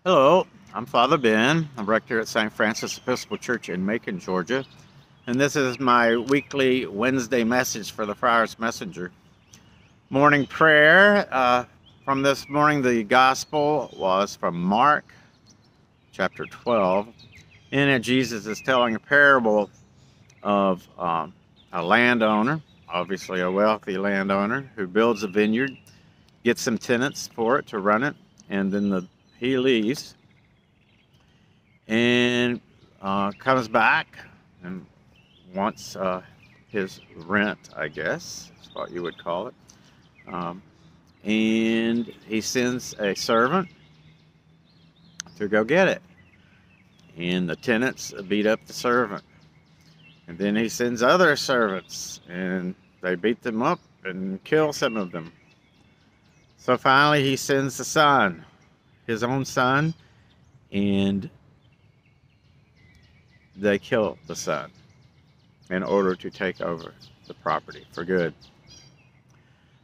Hello, I'm Father Ben. I'm rector at St. Francis Episcopal Church in Macon, Georgia, and this is my weekly Wednesday message for the Friar's Messenger. Morning prayer from this morning, the Gospel was from Mark chapter 12. In it, Jesus is telling a parable of a landowner, obviously a wealthy landowner, who builds a vineyard, gets some tenants for it to run it, and then he leaves and comes back and wants his rent, I guess, is what you would call it. Um, and he sends a servant to go get it. And the tenants beat up the servant. And then he sends other servants, and they beat them up and kill some of them. So finally, he sends the son, his own son, and they kill the son in order to take over the property for good.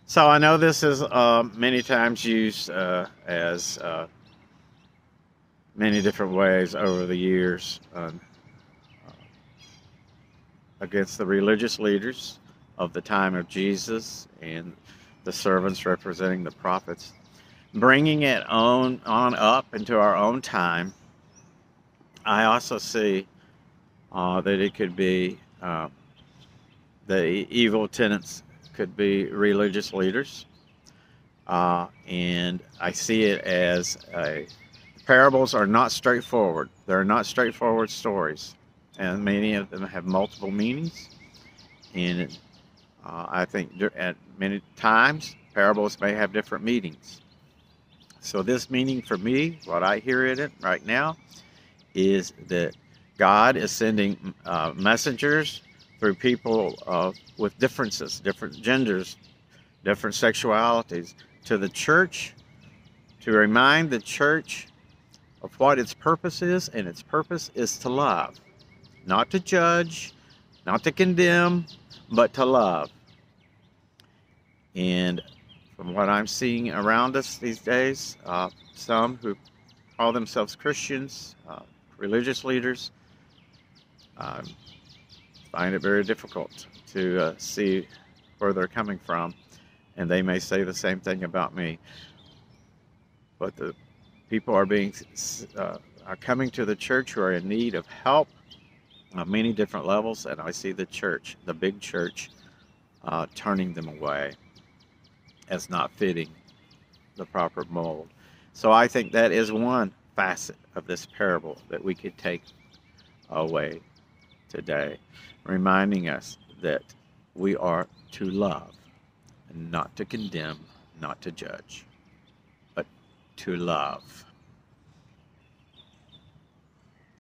So I know this is many times used as many different ways over the years against the religious leaders of the time of Jesus and the servants representing the prophets. Bringing it on up into our own time, I also see that it could be the evil tenants could be religious leaders. And I see it as parables are not straightforward. They're not straightforward stories. And many of them have multiple meanings. And I think at many times, parables may have different meanings. So this meaning for me, what I hear in it right now, is that God is sending messengers through people with differences, different genders, different sexualities, to the church, to remind the church of what its purpose is, and its purpose is to love, not to judge, not to condemn, but to love. And from what I'm seeing around us these days, some who call themselves Christians, religious leaders, find it very difficult to see where they're coming from, and they may say the same thing about me. But the people are coming to the church who are in need of help on many different levels, and I see the church, the big church, turning them away as not fitting the proper mold. So I think that is one facet of this parable that we could take away today, reminding us that we are to love, and not to condemn, not to judge, but to love.